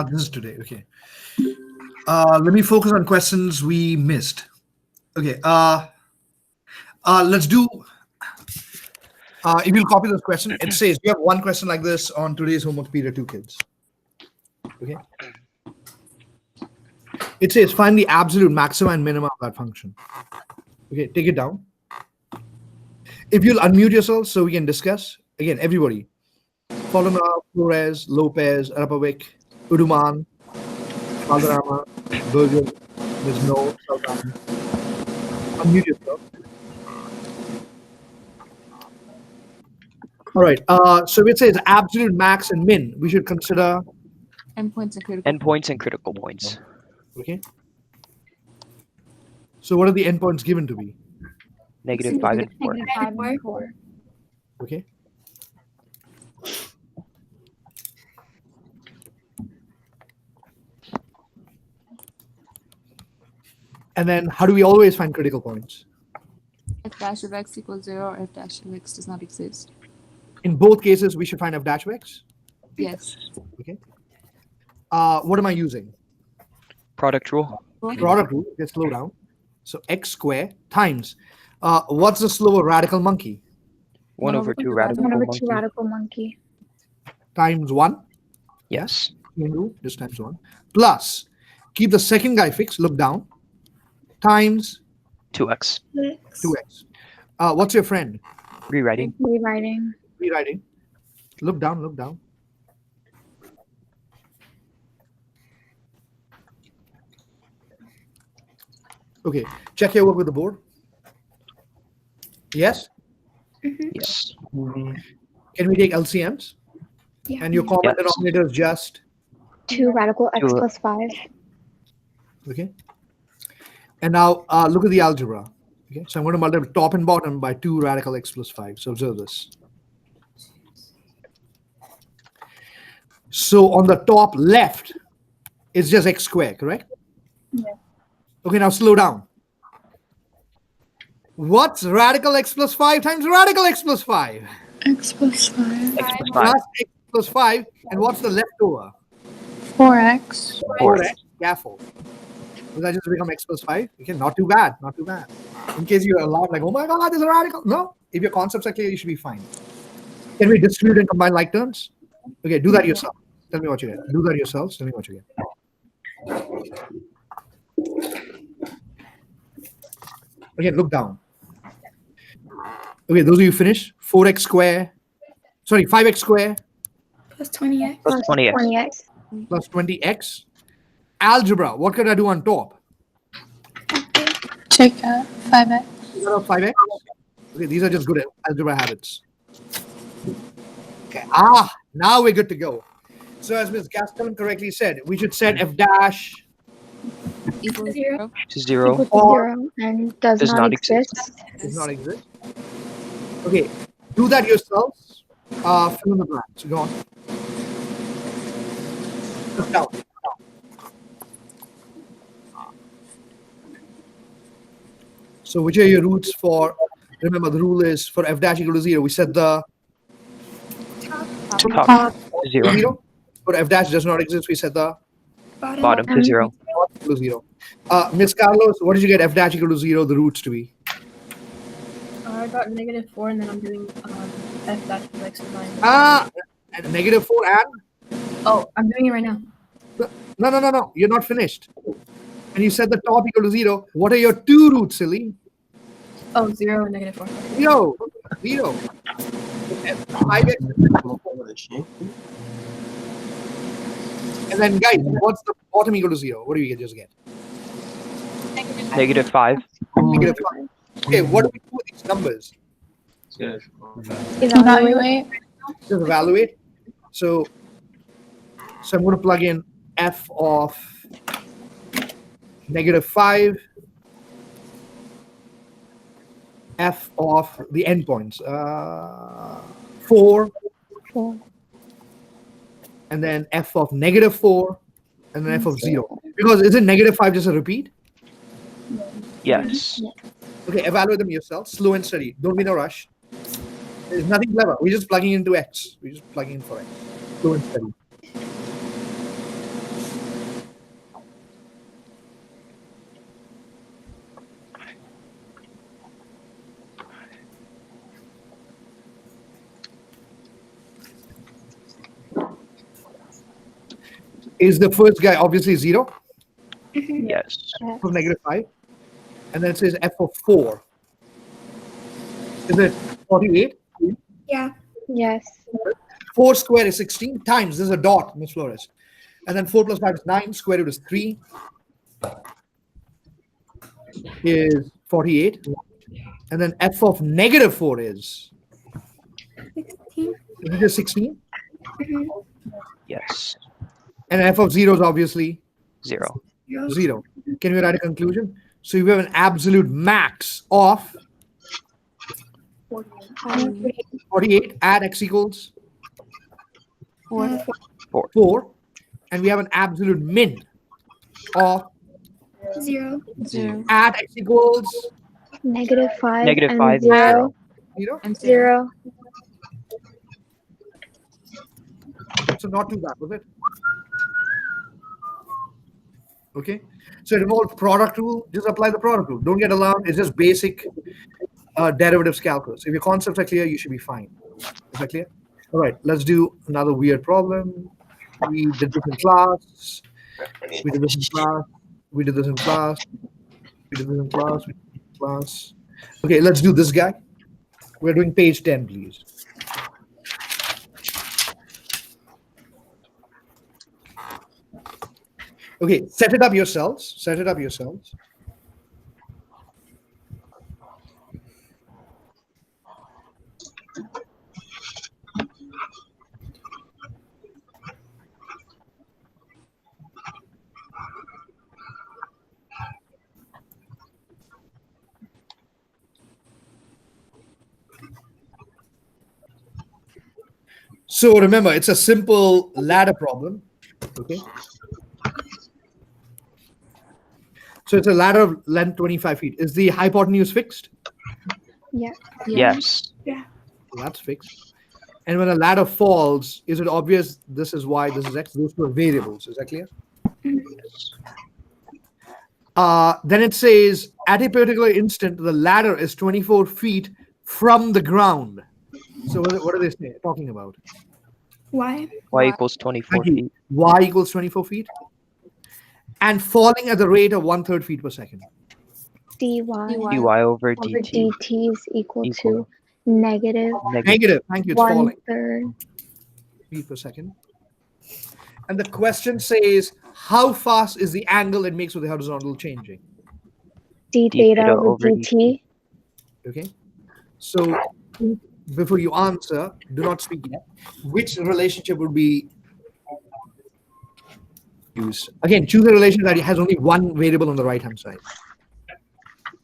This is today. Okay. Let me focus on questions we missed. Okay. Let's do. If you'll copy this question, it says you have one question like this on today's homework period, two kids. Okay. It says find the absolute maximum and minimum of that function. Okay. Take it down. If you'll unmute yourself so we can discuss again, everybody. Faulkner, Flores, Lopez, Arapavic, Uduman, Valderrama, Berger, there's no Sultan. Unmute yourself. All right. So it says absolute max and min. We should consider Endpoints and critical. Endpoints and critical points. okay. So what are the endpoints given to be? -5 and 4. Negative 5 and 4. Okay. And then how do we always find critical points? If dash of x equals 0 or if dash of x does not exist. In both cases, we should find f dash of x. Yes. Okay. What am I using? Product rule. Product rule. Let's slow down. So x squared times. What's the slower radical monkey? 1 over 2 radical 1 over 2 monkey. radical monkey. Times 1. Yes. Chain rule. Just times 1. Plus, keep the second guy fixed. Look down. Times 2x. 2x. What's your friend? Rewriting. Rewriting. Rewriting. Look down. Look down. Okay. Check your work with the board. Yes. Yes. Can we take LCMs? Yeah. And your common Yes. denominator is just 2 radical x Two. plus 5. okay. And now look at the algebra. Okay. So I'm going to multiply top and bottom by 2 radical x plus 5. So observe this. So on the top left, it's just x squared, correct? Yeah. Okay, now slow down. What's radical x plus 5 times radical x plus 5? X plus 5. X plus 5. Plus x plus 5. And what's the leftover? 4x. 4x. Careful. Will that just become x plus 5? Okay, not too bad. Not too bad. In case you're alarmed, like, oh my God, there's a radical. No. If your concepts are clear, you should be fine. Can we distribute and combine like terms? Okay, do that yourself. Tell me what you get. Do that yourselves. Tell me what you get. Again, look down. Okay, those of you finished. 4x square. Sorry, 5x square Plus 20x. Plus 20x. 20x. plus 20x. Algebra. What can I do on top? Take 5x. Is that a 5x? Okay, these are just good algebra habits. Okay. Now we're good to go. So as Ms. Gaston correctly said, we should set f dash Equals 0. 0. To 0. Equal to Or 0 and does does not not exist. does not exist. Okay, do that yourselves. Fill in the blanks. Go on. Look down. So which are your roots for? Remember, the rule is for f dash equal to 0. We set the Top to 0. 0. For f dash does not exist, we set the Bottom to 0. equal to 0. Miss Carlos, what did you get f dash equal to 0, the roots to be? I got -4, and then I'm doing f dash of x to 9. And -4 and? Oh, I'm doing it right now. No. You're not finished. And you said the top equal to 0. What are your two roots, silly? Oh, 0 and -4. 0. 0. 5x. And then, guys, what's the bottom equal to 0? What do you just get? -5. -5. Okay, what do we do with these numbers? Evaluate. Just evaluate. So I'm going to plug in f of -5, f of the endpoints, 4, 4. and then f of -4, and then f of 0. Because isn't -5 just a repeat? Yes. Okay, evaluate them yourself, slow and steady. Don't be in a rush. There's nothing clever. We're just plugging into x. We're just plugging in for x. Slow and steady. Is the first guy obviously 0? Yes. F of -5. And then it says f of 4. Is it 48? Yeah. Yes. 4 squared is 16 times, there's a dot, Miss Flores. And then 4 plus 5 is 9, square root is 3. Is 48. And then f of -4 is 16. it just 16? Yes. And f of 0 is obviously 0. 0. Can we write a conclusion? So you have an absolute max of 48. Add x equals 4. 4. And we have an absolute min of 0. 0. add x equals -5 Negative and 5 0. 0. And 0. 0. So not too bad, was it? Okay. So it involves product rule. Just apply the product rule. Don't get alarmed. It's just basic derivatives calculus. If your concepts are clear, you should be fine. Is that clear? All right. Let's do another weird problem. We did this in class. We did this in class. We did this in class. We did this in class. We did this in class. Okay, let's do this guy. We're doing page 10, please. Okay, set it up yourselves. Set it up yourselves. So remember, it's a simple ladder problem. Okay. So it's a ladder of length 25 feet. Is the hypotenuse fixed? Yeah. Yes. That's fixed. And when a ladder falls, is it obvious this is y, this is x? Those two are variables. Is that clear? Then it says at a particular instant, the ladder is 24 feet from the ground. So what are they talking about? Why? Y equals 24 Thank you. feet. Y equals 24 feet. And falling at the rate of 1/3 feet per second. dy dy over over dt. dt is equal Equal. to negative Negative. Thank you. It's falling 1/3 feet per second. And the question says, how fast is the angle it makes with the horizontal changing? d theta over dt. Okay. So before you answer, do not speak yet. Which relationship would be used? Again, choose a relation that has only one variable on the right hand side.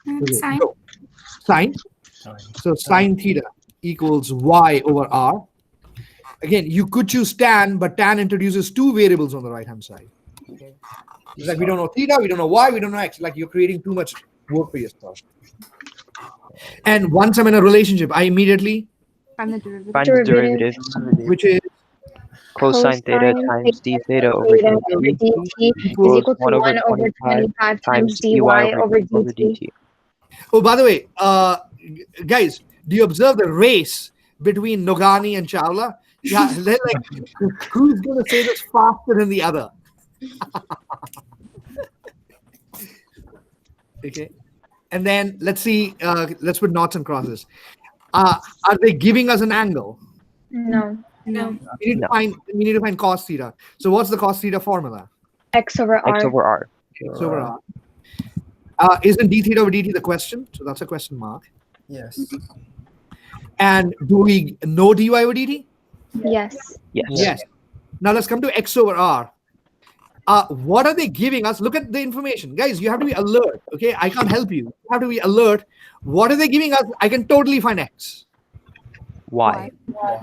Okay, Sine. so sine. So sine theta equals y over r. Again, you could choose tan, but tan introduces two variables on the right hand side. Okay. It's like we don't know theta, we don't know y, we don't know x. Like you're creating too much work for yourself. And once I'm in a relationship, I immediately, Find the derivative. Find the Derivative. derivatives. which is Cosine theta times d theta over theta over dt dt is equals equal to 1 over 25 times dy over over dt. oh, by the way, guys, do you observe the race between Nogani and Chawla? Yeah, they're like, who's going to say this faster than the other? Okay. And then let's see, let's put knots and crosses. Are they giving us an angle? No. No. We need to find cos theta. So what's the cos theta formula? X over r. X over r. X over r. Isn't d theta over dt the question? So that's a question mark. Yes. And do we know dy over dt? Yes. Yes. Yes. Now let's come to x over r. What are they giving us? Look at the information. Guys, you have to be alert. Okay, I can't help you. You have to be alert. What are they giving us? I can totally find x. Y.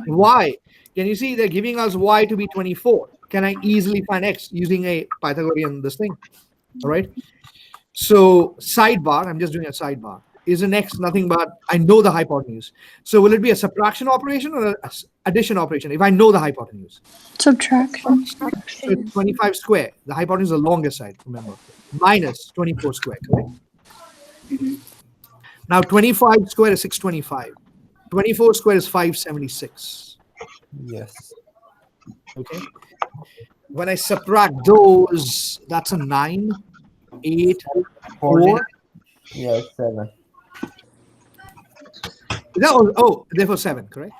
Y. Can you see they're giving us y to be 24? Can I easily find x using a Pythagorean this thing? All right. So sidebar, I'm just doing a sidebar. Is an x nothing but I know the hypotenuse. So will it be a subtraction operation or an addition operation if I know the hypotenuse? Subtraction. So it's 25 square. The hypotenuse is the longest side, remember. Minus 24 square, correct? Now 25 square is 625. 24 square is 576. Yes. Okay. When I subtract those, that's a 9, 8, 4. Yeah, 7. Therefore 7, correct?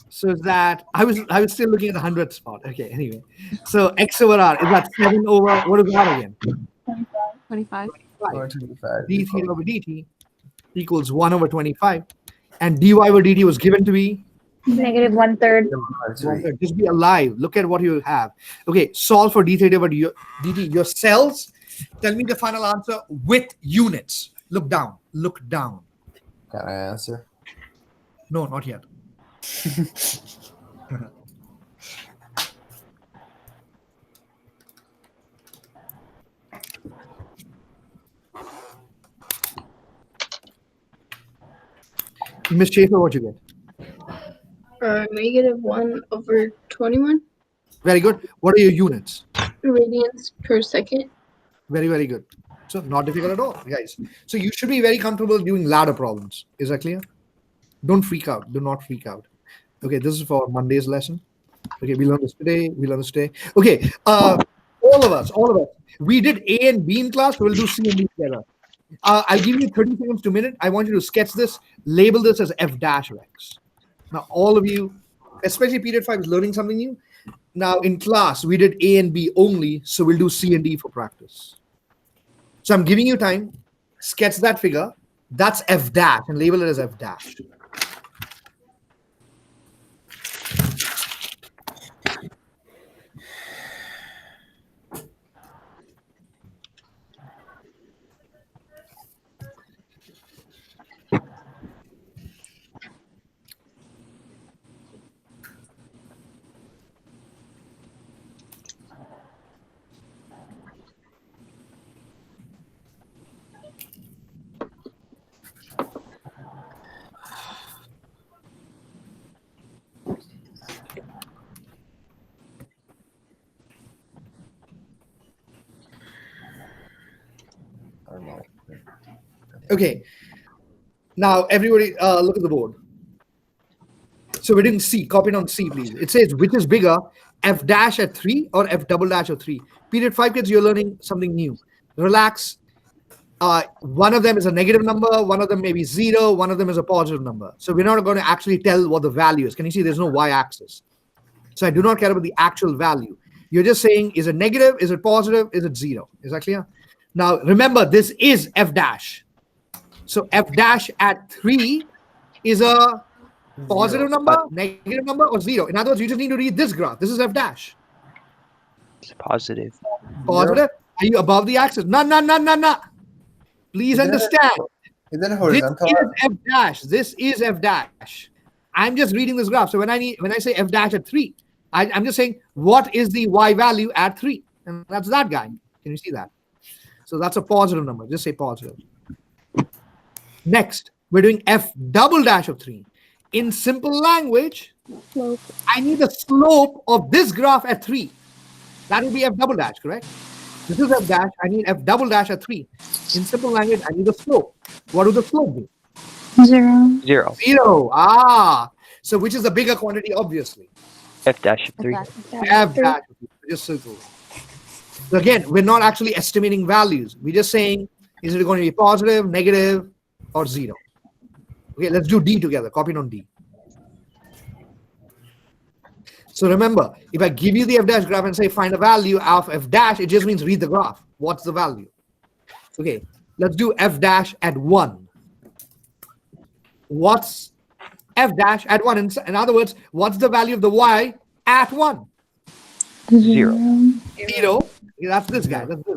So that I was still looking at the 100th spot. Okay, anyway. So X over R, is that 7 over, what is that again? 25. 25. D theta over dt equals 1 over 25. And dy over dt was given to be Negative 1/3. 3. just be alive. Look at what you have. Okay, solve for d theta over dt. Your cells, tell me the final answer with units. Look down. Look down. Can I answer? No, not yet. Miss Schaefer, what you get? Negative 1 over 21 Very good. What are your units? radians per second. Very, very good. So not difficult at all, guys. So you should be very comfortable doing ladder problems. Is that clear? Don't freak out. Do not freak out. Okay, this is for Monday's lesson. Okay, we learned this today. We learned this today. Okay, all of us, we did A and B in class. So we'll do C and D together. I'll give you 30 seconds to a minute. I want you to sketch this, label this as F dash of X. Now, all of you, especially period 5 is learning something new. Now, in class, we did A and B only. So we'll do C and D for practice. So I'm giving you time. Sketch that figure. That's F dash and label it as F dash. I don't know. Okay. Now, everybody, look at the board. So we're doing C. Copy it on C, please. It says, which is bigger, F dash at 3 or F double dash at 3? Period 5, kids, you're learning something new. Relax. One of them is a negative number. One of them may be 0. One of them is a positive number. So we're not going to actually tell what the value is. Can you see there's no y-axis? So I do not care about the actual value. You're just saying, is it negative? Is it positive? Is it 0? Is that clear? Now, remember, this is F dash. So F dash at 3 is a positive number, negative number, or 0. In other words, you just need to read this graph. This is F dash. It's positive. Positive. Are you above the axis? No. Please understand. Is that This horizontal? is F dash. This is F dash. I'm just reading this graph. So when I say F dash at 3, I'm just saying what is the y value at 3, and that's that guy. Can you see that? So that's a positive number. Just say positive. Next, we're doing F double dash of 3. In simple language, Slope. I need the slope of this graph at 3. That will be F double dash, correct? This is F dash. I need F double dash at 3. In simple language, I need the slope. What would the slope be? 0. 0. 0. Ah. So which is the bigger quantity, obviously? F dash of 3. F dash. Just simple. So again, we're not actually estimating values. We're just saying, is it going to be positive, negative, or 0? Okay, let's do D together. Copy it on D. So remember, if I give you the F dash graph and say find a value of F dash, it just means read the graph. What's the value? Okay, let's do F dash at 1. What's F dash at 1? In other words, what's the value of the y at 1? 0. 0. Okay, that's this guy. That's this.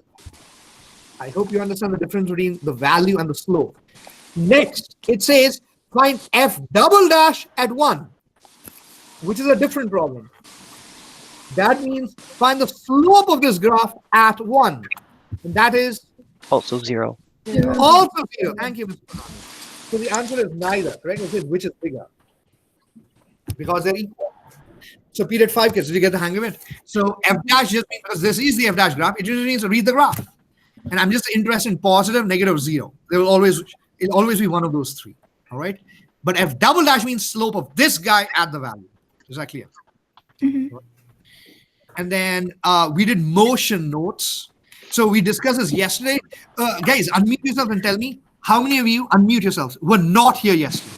I hope you understand the difference between the value and the slope. Next, it says find F double dash at 1, which is a different problem. That means find the slope of this graph at 1. And that is Also 0. also 0. Thank you, Mr. Pranam. So the answer is neither, correct? It says which is bigger. Because they're equal. So period 5, kids, did you get the hang of it? So F dash just means, because this is the F dash graph, it just means to read the graph. And I'm just interested in positive, negative, 0. It'll always be one of those 3. All right. But F double dash means slope of this guy at the value. Is that clear? and then we did motion notes. So we discussed this yesterday. Guys, unmute yourself and tell me how many of you unmute yourselves were not here yesterday.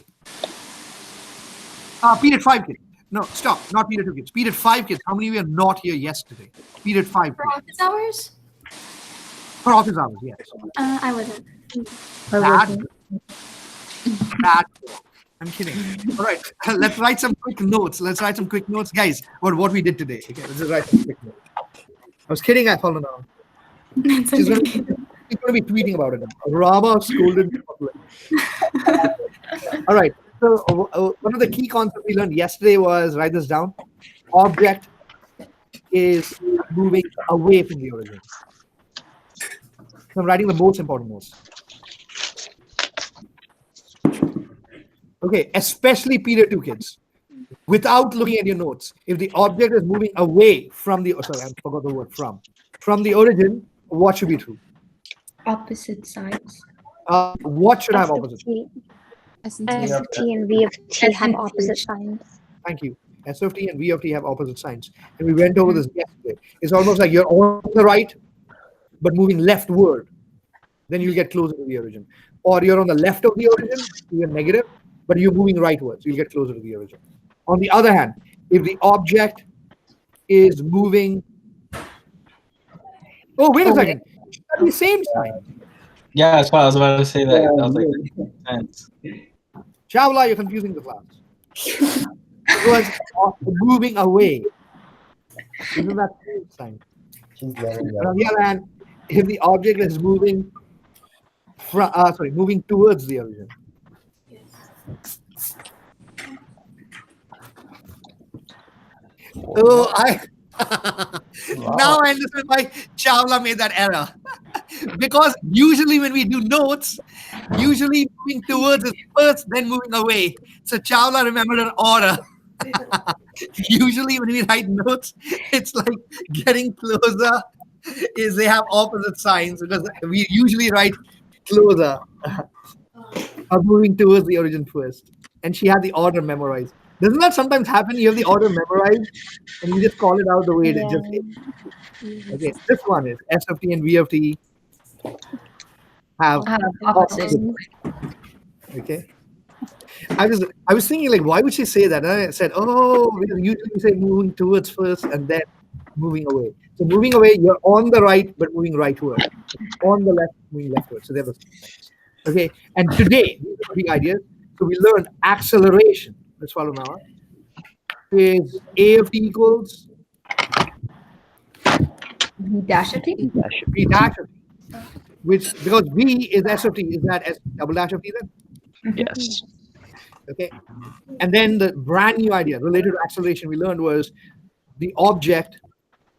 Period 5 kids. No, stop. Not period 2 kids. Period 5 kids. How many of you are not here yesterday? Period 5 For kids. office hours? For office hours, yes. I wasn't. That. I'm kidding. All right. Let's write some quick notes. Guys, what we did today. Okay, let's just write some quick notes. I was kidding. I followed now. That's She's okay. going to be tweeting about it now. Rama scolded me. All right. So one of the key concepts we learned yesterday was, write this down. Object is moving away from the origin. So I'm writing the most important notes. Okay, especially period 2 kids. Without looking at your notes, if the object is moving away from the, sorry, I forgot the word from the origin, what should be true? Opposite sides. What should have opposite? S and S T. of t and v of t have and opposite T. signs. Thank you. S of t and v of t have opposite signs. And we went over this yesterday. It's almost like you're on the right, but moving leftward. Then you'll get closer to the origin. Or you're on the left of the origin, you're negative, but you're moving rightwards. You'll get closer to the origin. On the other hand, if the object is moving... Oh, wait a second. It's the same sign. Yeah, that's what I was about to say. That I was like, that makes sense. Chawla, you're confusing the class. It was moving away. Isn't that the same sign? She's learning And on the other hand, if the object is moving moving towards the origin. Oh, now I understand why Chawla made that error. Because usually when we do notes, usually moving towards is first, then moving away. So Chawla remembered an order. Usually when we write notes, it's like getting closer is they have opposite signs because we usually write closer or moving towards the origin first. And she had the order memorized. Doesn't that sometimes happen? You have the order memorized and you just call it out the way it just is. Okay, this one is S of t and V of t have opposite. Okay. I was thinking like, why would she say that? And I said, oh, we usually say moving towards first and then moving away. So moving away, you're on the right, but moving rightward. On the left, moving leftward. So they're the same. Okay. And today, these are the big ideas. So we learned acceleration. Let's follow now. Is A of t equals V dash of t? V dash of t. Which, because V is S of t, is that S double dash of t then? Yes. Okay. And then the brand new idea related to acceleration we learned was the object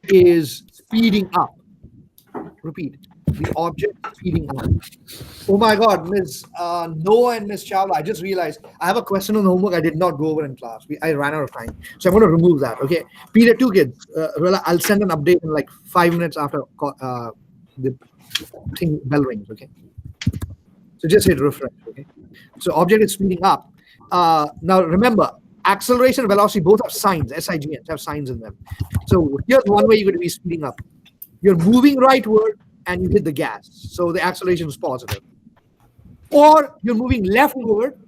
is speeding up. Repeat. The object speeding up. Oh my God, Ms. Noah and Ms. Chawla, I just realized I have a question on the homework I did not go over in class. I ran out of time. So I'm going to remove that. Okay. Period 2 kids. I'll send an update in like 5 minutes after the thing bell rings. Okay. So just hit refresh. Okay. So object is speeding up. Now remember, acceleration and velocity both have signs. SIGNs have signs in them. So here's one way you're going to be speeding up. You're moving rightward and you hit the gas. So the acceleration is positive. Or you're moving leftward.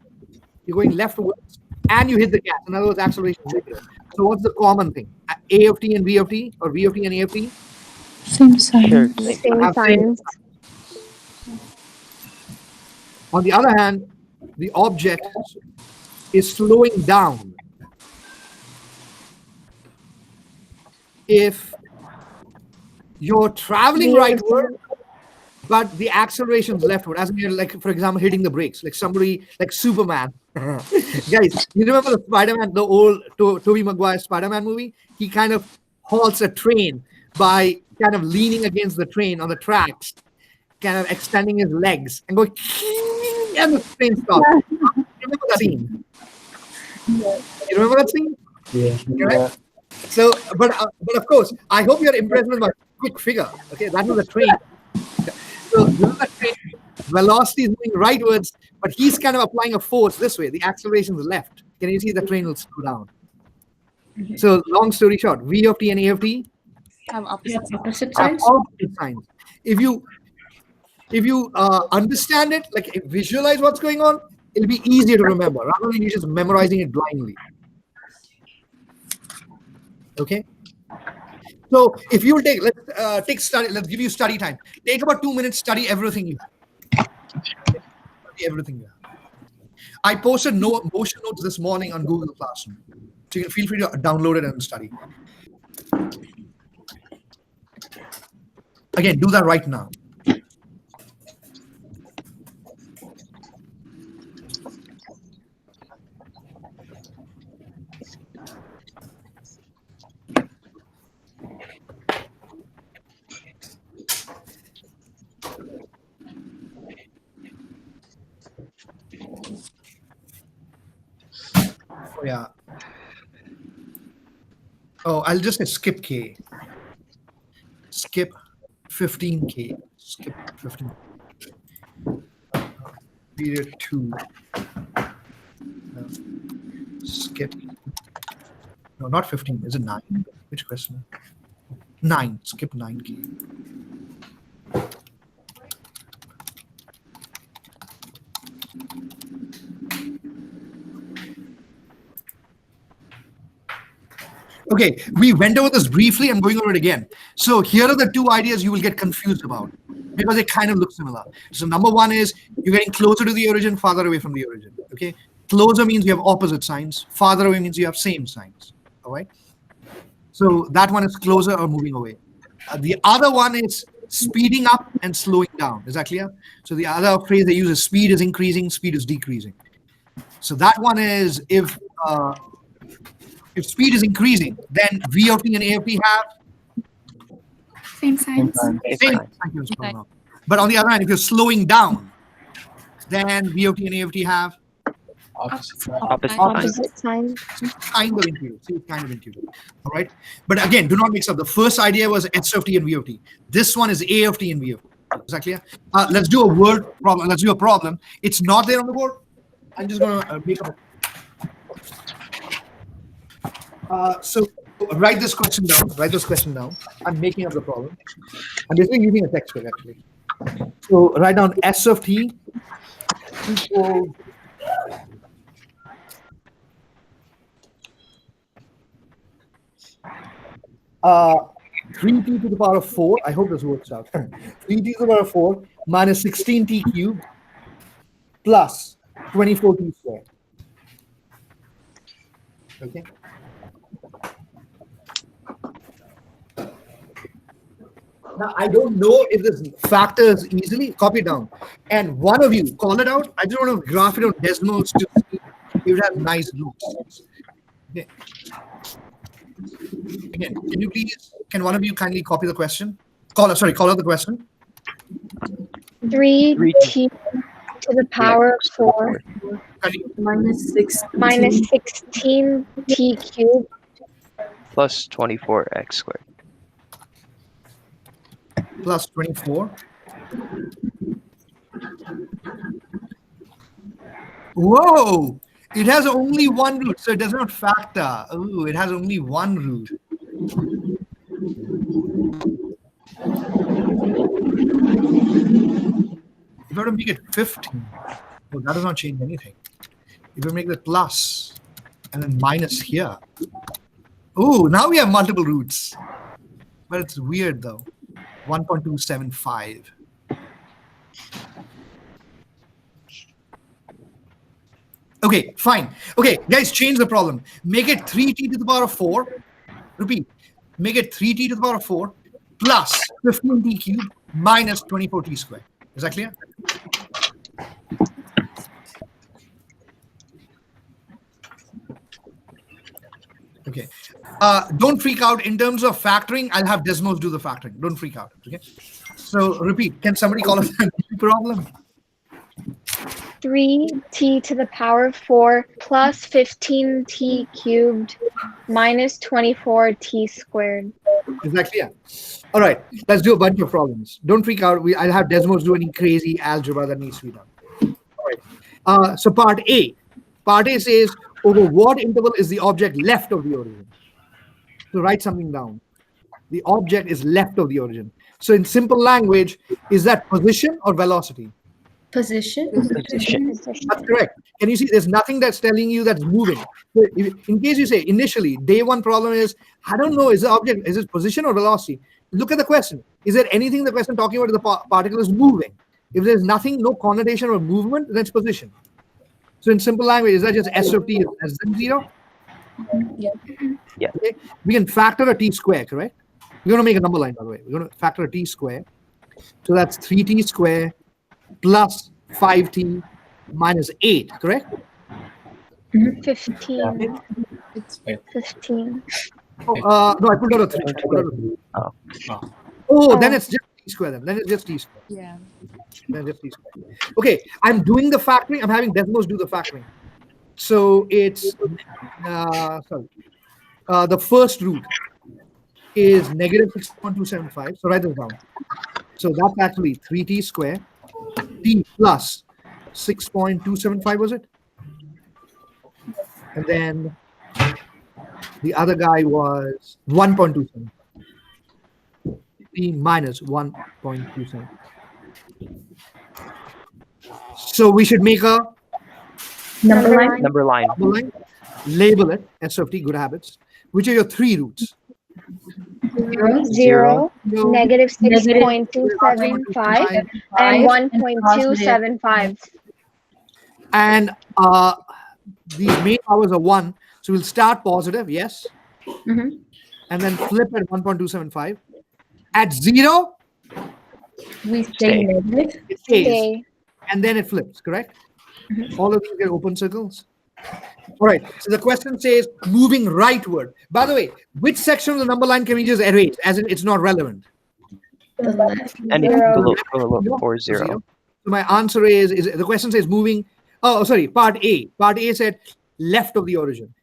You're going leftwards and you hit the gas. In other words, acceleration is negative. So what's the common thing? A of t and V of t, or V of t and A of t? Same sign. Sure. Same Have same signs. On the other hand, the object is slowing down if you're traveling rightward, but the acceleration is leftward. As in you're like, for example, hitting the brakes, like somebody like Superman. Guys, you remember the Spider-Man, the old Tobey Maguire Spider-Man movie? He kind of halts a train by kind of leaning against the train on the tracks, kind of extending his legs and going, and the train stops. Remember that scene? You remember that scene? Yeah. So, but of course, I hope you're impressed with my quick figure. Okay, that was a train. So this is a train. Velocity is moving rightwards, but he's kind of applying a force this way. The acceleration is left. Can you see the train will slow down? So long story short, V of t and A of t Have We opposite have sides. opposite Have sides. opposite signs. If you understand it, like visualize what's going on, it'll be easier to remember rather than you just memorizing it blindly. Okay. So if you'll let's give you study time. Take about 2 minutes, study everything you have. Study everything you have. I posted motion notes this morning on Google Classroom. So you can feel free to download it and study. Again, do that right now. Oh, yeah. Oh, I'll just say skip K. Skip 15K. Skip 15. Period 2. Skip. No, not 15. Is it 9? Which question? 9. Skip 9K. Okay, we went over this briefly. I'm going over it again. So here are the two ideas you will get confused about because they kind of look similar. So number one is you're getting closer to the origin, farther away from the origin. Okay, closer means you have opposite signs. Farther away means you have same signs. All right. So that one is closer or moving away. The other one is speeding up and slowing down. Is that clear? So the other phrase they use is speed is increasing, speed is decreasing. So that one is if speed is increasing, then V of t and A of t have Same signs. same. Thank you, Mr. Pranav. But on the other hand, if you're slowing down, then V of t and A of t have Opposite side. Opposite sign. Opposite signs. kind of intuitive. See, it's kind of intuitive. All right. But again, do not mix up. The first idea was S of t and V of t. This one is A of t and V of t. Is that clear? Let's do a word problem. Let's do a problem. It's not there on the board. I'm just going to make up. So write this question down. Write this question down. I'm making up the problem. I'm basically using a textbook actually. So write down S of t equals uh 3t to the power of 4. I hope this works out. 3t to the power of 4 minus 16t cubed plus 24t squared. Okay. Now, I don't know if this factors easily. Copy it down. And one of you, call it out. I just want to graph it on Desmos to see if it has nice roots. Okay. Again, can one of you kindly copy the question? Call out the question. 3t to the power of 4 Minus 6. minus 16t cubed Plus 24x squared. Plus 24. Whoa! It has only one root, so it does not factor. Oh, it has only one root. If you were to make it 15, well, that does not change anything. If you make the plus and then minus here. Oh, now we have multiple roots. But it's weird though. 1.275. Okay, fine. Okay, guys, change the problem. Make it 3t to the power of 4. Repeat. Make it 3t to the power of 4 plus 15t cubed minus 24t squared. Is that clear? Okay. Don't freak out. In terms of factoring, I'll have Desmos do the factoring. Don't freak out. Okay. So repeat. Can somebody call us a problem? 3t to the power of 4 plus 15t cubed minus 24t squared. Is that clear? All right. Let's do a bunch of problems. Don't freak out. I'll have Desmos do any crazy algebra that needs to be done. All right. So part A. Part A says, over what interval is the object left of the origin? So write something down. The object is left of the origin. So in simple language, is that position or velocity? Position. Position. That's correct. Can you see there's nothing that's telling you that's moving? So in case you say initially, day one problem is, I don't know, is the object, is it position or velocity? Look at the question. Is there anything the question talking about is the particle is moving? If there's nothing, no connotation or movement, then it's position. So in simple language, is that just S of t is less than 0? Yeah. Yeah. Okay. We can factor a t square, correct? We're going to make a number line, by the way. We're going to factor a t square. So that's 3t square plus 5t minus 8, correct? 15. It's 15. Oh, no, I put out a 3. I put out a 3. Oh. Oh, then it's just t square then. Then it's just t square. yeah. Then just t square. Okay, I'm doing the factoring. I'm having Desmos do the factoring. So it's, the first root is negative 6.275. So write this down. So that's actually 3t square, t plus 6.275 was it? And then the other guy was 1.27. T minus 1.27. So we should make a Number line. Number line. number line, label it S of t, good habits. Which are your 3 roots? 0, No, negative 6.275, and 1.275. and these main powers are 1. So we'll start positive, yes, Mhm. and then flip at 1.275. At 0, We Stay. stay negative. it stays, Okay. and then it flips, correct? All of these get open circles. All right, so the question says moving rightward. By the way, which section of the number line can we just erase, as in it's not relevant? The left. Anything Zero. below or Zero. 0. So my answer is the question says moving. Oh, sorry, part A. Part A said left of the origin.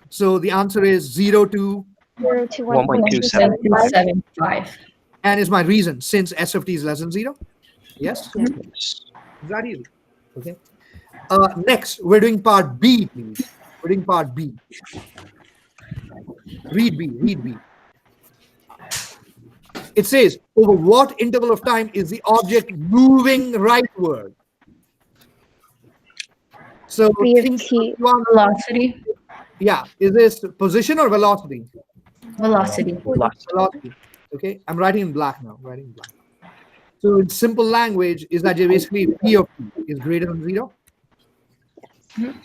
So the answer is 0 to, 0 to 1.275. 1.275. and is my reason since S of t is less than 0. Yes, Yes. is that easy? Okay. Next, we're doing part B, please. We're doing part B. Read B. Read B. It says, over what interval of time is the object moving rightward? So, V of think t. Velocity. yeah, is this position or velocity? Velocity. Velocity. Okay, I'm writing in black now. Writing in black. So in simple language, is that basically V of t is greater than 0?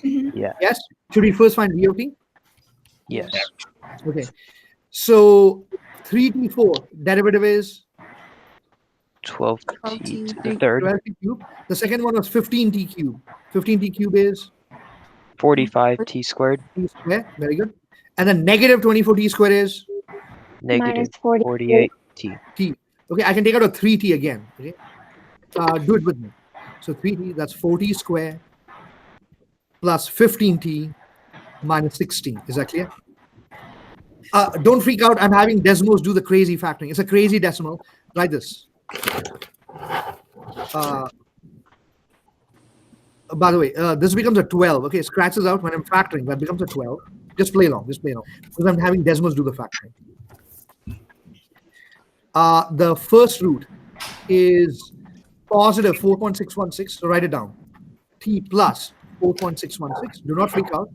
Yeah. Yes. Should we first find V of t? Yes. Okay. So 3t4 derivative is 12t to the 12t third. 12t cube. The second one was 15t cube. 15t cube is 45t squared. t square. Very good. And then negative 24t square is Negative Minus 48t. t. Okay, I can take out a 3t again. Okay. Do it with me. So 3t, that's 4t square plus 15t minus 16. Is that clear? Don't freak out. I'm having Desmos do the crazy factoring. It's a crazy decimal. Like this. By the way, this becomes a 12. Okay, scratches out when I'm factoring. That becomes a 12. Just play along. Just play along. Because I'm having Desmos do the factoring. The first root is positive 4.616. So write it down. T plus 4.616. Do not freak out.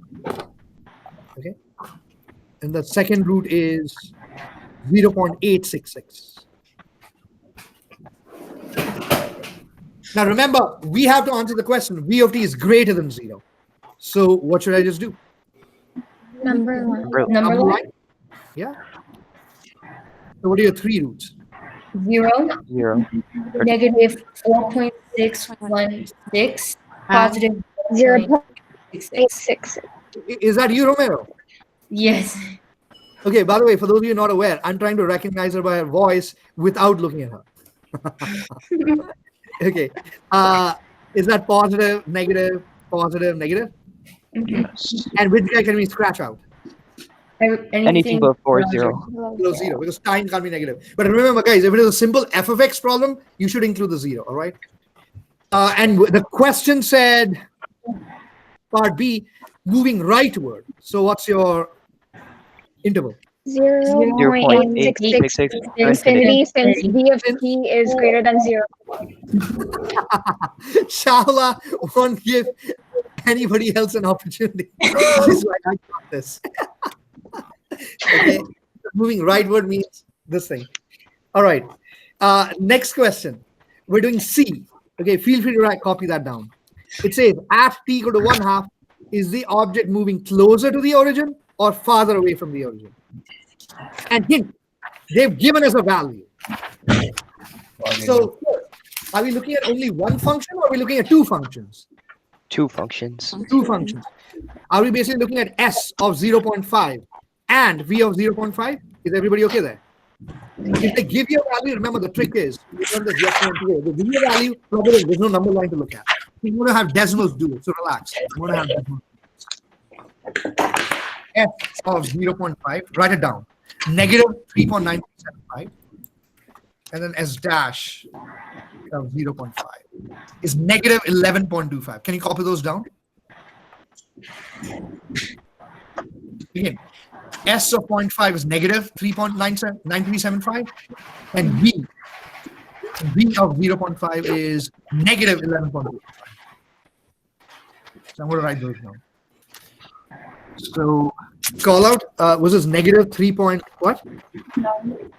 Okay. And the second root is 0.866. Now remember, we have to answer the question. V of t is greater than 0. So what should I just do? Number 1. Number line. Yeah. So what are your 3 roots? 0. 0. Negative 4.616. Positive 0.866. Is that you, Romero? Yes. Okay, by the way, for those of you not aware, I'm trying to recognize her by her voice without looking at her. Okay. Is that positive, negative, positive, negative? Yes. And which guy can we scratch out? Anything before 0. Below 0, because time can't be negative. But remember, guys, if it is a simple f of x problem, you should include the 0, all right? And the question said, part B, moving rightward. So what's your interval? 0.866 infinity, since v of t is greater than 0. Shawla won't give anybody else an opportunity. This is why I got this. Okay, moving rightward means this thing. All right. Next question. We're doing C. Okay, feel free to copy that down. It says at t equal to 1/2, is the object moving closer to the origin or farther away from the origin? And hint, they've given us a value. So are we looking at only one function or are we looking at two functions? Two functions. Two functions. Are we basically looking at S of 0.5 and V of 0.5? Is everybody okay there? If they give you a value, remember the trick is, they give you a value, there's no number line to look at. You're going to have decimals do it, so relax. I'm going to have decimals. F of 0.5, write it down. Negative 3.9375. And then S dash of 0.5 is negative 11.25. Can you copy those down? Again, S of 0.5 is negative 3.9375, and V of 0.5 is negative 11.25. So I'm going to write those down. So call out was this negative 3 point what?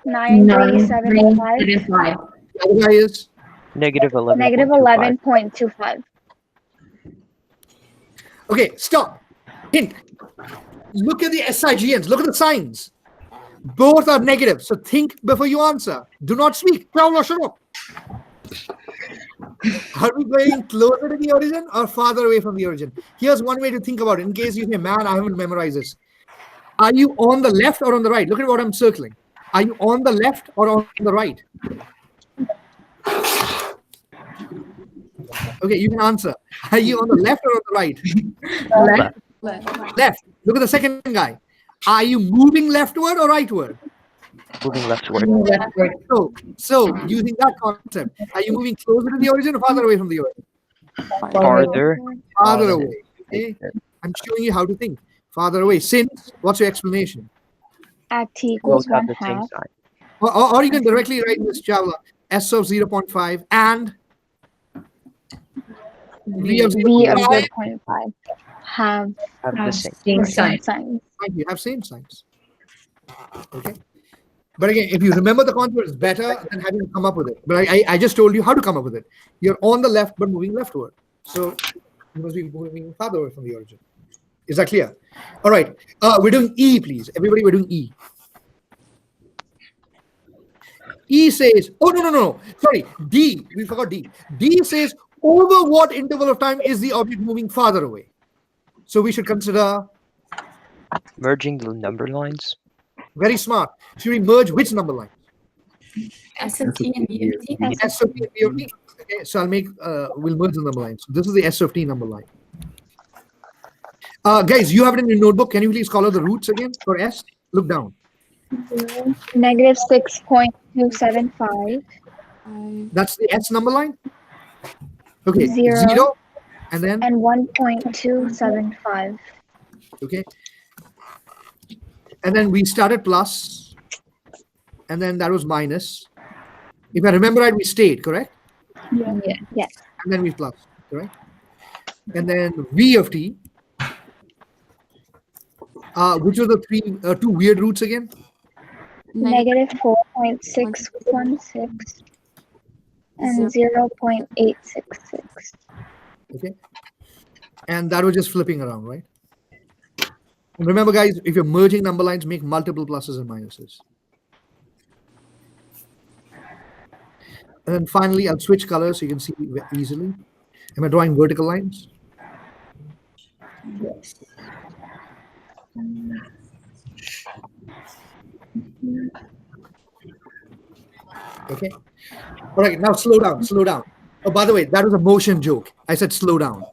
9375. The other guy is Negative 11. Negative 11.25. okay. Stop. Hint. Look at the SIGNs. Look at the signs. Both are negative. So think before you answer. Do not speak. Shut up. Are we going closer to the origin or farther away from the origin? Here's one way to think about it. In case you say, man, I haven't memorized this. Are you on the left or on the right? Look at what I'm circling. Are you on the left or on the right? Okay, you can answer. Are you on the left or on the right? Left. Look at the second guy. Are you moving leftward or rightward? Moving leftward. So using that concept, are you moving closer to the origin or farther away from the origin? Farther. Farther away. Okay? I'm showing you how to think. Farther away. Since, what's your explanation? At t equals Both have the same 1/2. sign. Or you can directly write in this Java S of 0.5 and V of V of 0.5. 0.5 have Have the same. Same sign. signs. You have same signs. Okay. But again, if you remember the concept, it's better than having to come up with it. But I just told you how to come up with it. You're on the left, but moving leftward. So you must be moving farther away from the origin. Is that clear? All right. We're doing E, please. Everybody, we're doing E. E says, oh, no. Sorry, D. We forgot D. D says, over what interval of time is the object moving farther away? So we should consider. Merging the number lines. Very smart. Should we merge which number line? SFT and BFT. S of T and V of T. Okay, so we'll merge the number line. So this is the S of T number line. Guys, you have it in your notebook. Can you please call out the roots again for S? Look down. Negative 6.275. That's the S number line. Okay, Zero. 0, and then And 1.275. okay, and then we started plus, and then that was minus. If I remember right, we stayed correct, Yeah. Yes. and then we plus correct, and then V of T. Which are the two weird roots again? Negative 4.616 and 0.866. Okay, and that was just flipping around, right? And remember, guys, if you're merging number lines, make multiple pluses and minuses. And then finally, I'll switch colors so you can see easily. Am I drawing vertical lines? Yes. Okay. All right, now slow down. Oh, by the way, that was a motion joke. I said slow down.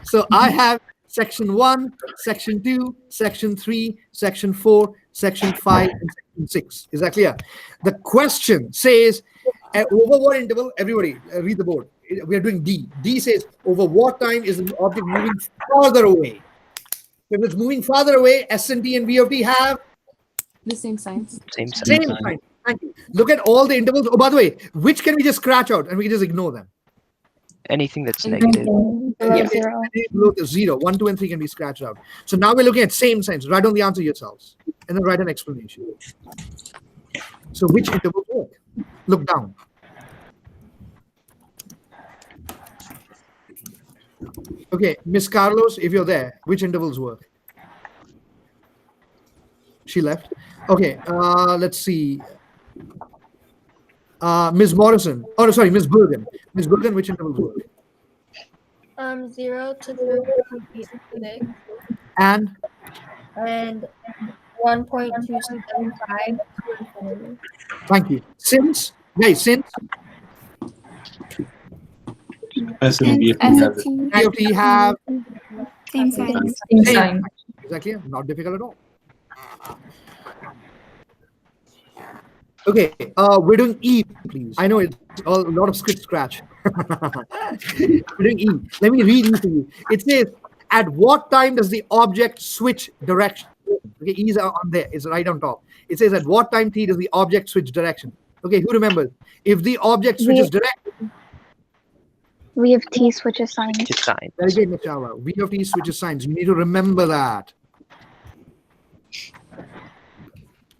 So I have section 1, section 2, section 3, section 4, section 5, and section 6. Is that clear? The question says, over what interval? Everybody, read the board. We are doing D. D says, over what time is the object moving farther away? If it's moving farther away, S and T and V of T have The same signs. Same sign. same sign. Thank you. Look at all the intervals. Oh, by the way, which can we just scratch out and we can just ignore them? Anything that's Anything. negative. Below Yeah. 0. Below the 0, 1, 2, and 3 can be scratched out. So now we're looking at same signs. Write down the answer yourselves and then write an explanation. So which intervals work? Look down. Okay, Miss Carlos, if you're there, which intervals work? She left. Okay, let's see. Ms. Morrison. Oh, no, sorry, Ms. Bergen. Ms. Bergen, which intervals work? 0 to 3.86 And and 1.275 to infinity. thank you. Since, guys, since S and B S have and it. T. IoT have Same signs. Same sign. exactly, not difficult at all. Okay, we're doing E, please. I know it's a lot of script scratch. We're doing E. Let me read E to you. It says, at what time does the object switch direction? Okay, E is on there. It's right on top. It says, at what time T does the object switch direction? Okay, who remembers? If the object switches direction, V of T switches signs. Just sign. very good, Ms. Chawla. V of T switches signs. You need to remember that.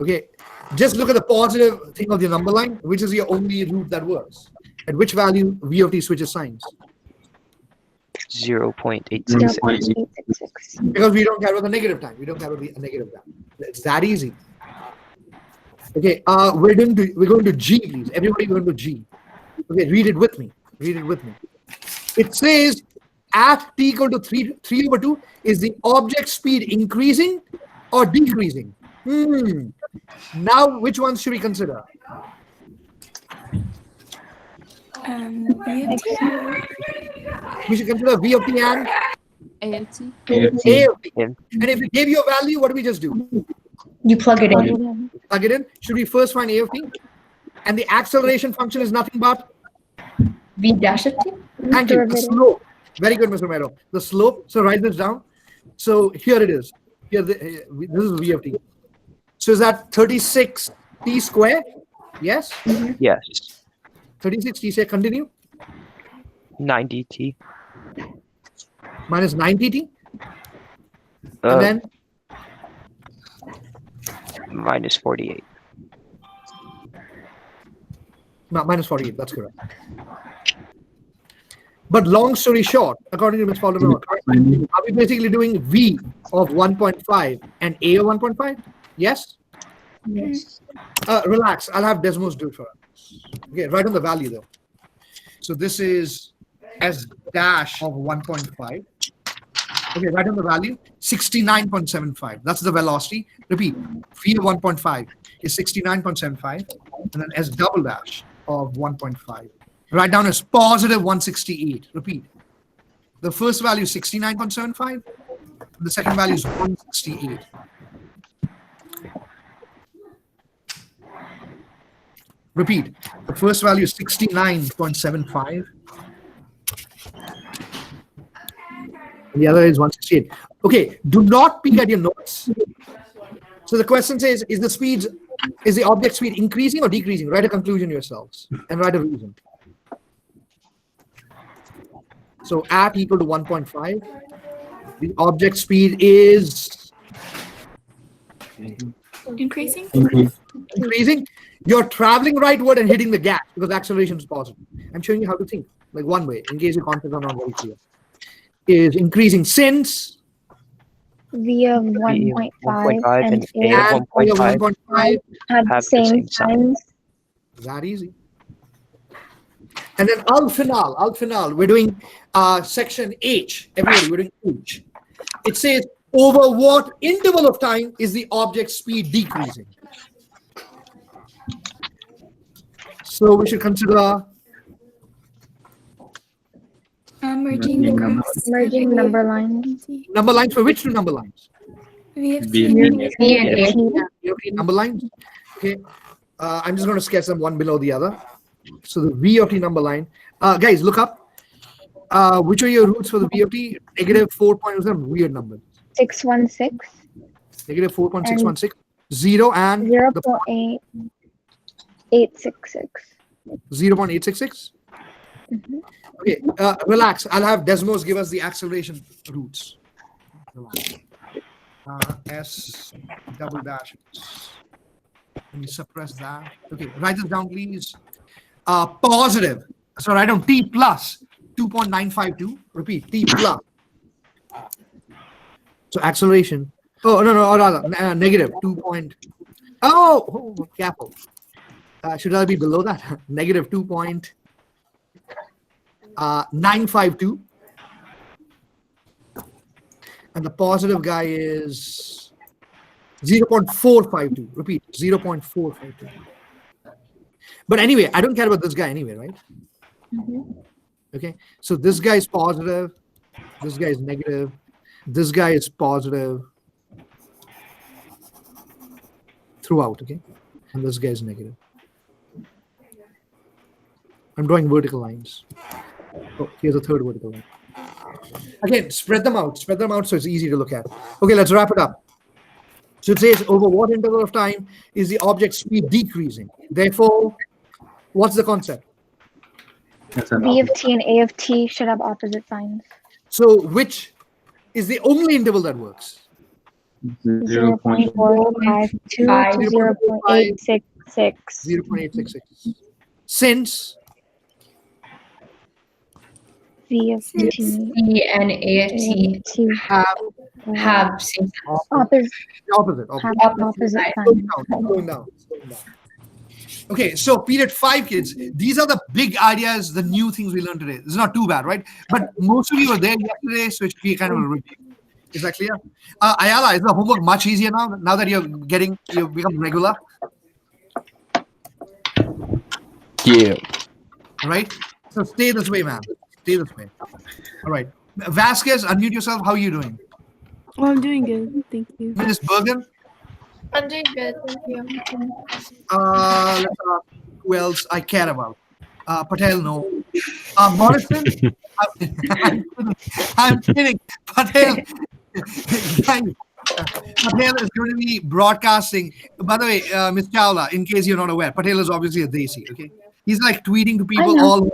Okay, just look at the positive thing of the number line, which is your only root that works. At which value V of T switches signs? 0.866. 0.866. Because we don't care about the negative time. We don't care about the negative time. It's that easy. Okay, we're going to G, please. Everybody going to G. Okay, read it with me. Read it with me. It says at t equal to 3 over 2, is the object speed increasing or decreasing? Now, which ones should we consider? V of T. We should consider V of T and A of T. A of T. Yeah. And if we gave you a value, what do we just do? You plug it Plug in. it in. Plug it in. Should we first find A of T? And the acceleration function is nothing but, V dash of T. thank you, the Derivative. slope. Very good, Mr. Romero. The slope. So write this down. So here it is. Here, this is V of T. So is that 36 t square? Yes. Yes. 36 t square. Continue. 90t. Minus 90 t. Uh, And then minus 48. minus 48. That's correct. But long story short, according to Ms. Paulino, are we basically doing V of 1.5 and A of 1.5? Yes? Yes. Relax. I'll have Desmos do it for us. Okay, write on the value though. So this is S dash of 1.5. Okay, write on the value 69.75. That's the velocity. Repeat. V of 1.5 is 69.75. And then S double dash of 1.5. Write down as positive 168. Repeat. The first value is 69.75. The second value is 168. Repeat. The first value is 69.75. The other is 168. Okay, do not peek at your notes. So the question says, is the object speed increasing or decreasing? Write a conclusion yourselves and write a reason. So at equal to 1.5, the object speed is Increasing. increasing. You're traveling rightward and hitting the gas because acceleration is positive. I'm showing you how to think, like one way, in case your concepts are not very clear. Is increasing since V of 1.5 and and A A of and Y of 1.5 1.5, have the same signs. that easy. And then al final, we're doing section H. Everybody, we're doing H. It says, over what interval of time is the object speed decreasing? So we should consider Merging the groups. Merging number lines. number lines. For which two number lines? V of V T. and and V and A. A. You have any number lines? Okay. I'm just going to sketch them one below the other. So the V of T number line. Guys, look up. Which are your roots for the V of T? Negative 4.07, weird number. 616. Negative 4.616. 0 and 0.866. 0.866. Okay, relax. I'll have Desmos give us the acceleration roots. Relax. S double dash. Let me suppress that. Okay, write this down, please. Positive. So write down T plus 2.952. Repeat, T plus. So acceleration. Oh, no, or rather, negative 2. Oh, careful. Should I be below that? Negative 2.952. And the positive guy is 0.452. Repeat, 0.452. But anyway, I don't care about this guy anyway, right? Okay, so this guy is positive. This guy is negative. This guy is positive throughout, okay? And this guy is negative. I'm drawing vertical lines. Oh, here's a third vertical line. Again, spread them out so it's easy to look at. Okay, let's wrap it up. So it says over what interval of time is the object speed decreasing? Therefore, what's the concept? B of t and A of t should have opposite signs. So which is the only interval that works? 0.452 to 0.866. 0.866. Since V of t C and A of T have same opposite opposite. signs. Going down. Okay, so period 5, kids. These are the big ideas, the new things we learned today. This is not too bad, right? But most of you were there yesterday, so it should be kind of a review. Is that clear? Ayala, is the homework much easier now that you've become regular? Yeah. Right? So stay this way, man. Stay this way. All right. Vasquez, unmute yourself. How are you doing? Oh, I'm doing good. Thank you. Ms. Bergen? I'm doing good, thank you. Who else I care about? Patel, no. Morrison? I'm kidding. Patel. Patel is going to be broadcasting. By the way, Ms. Chawla, in case you're not aware, Patel is obviously a Desi, okay? He's like tweeting to people all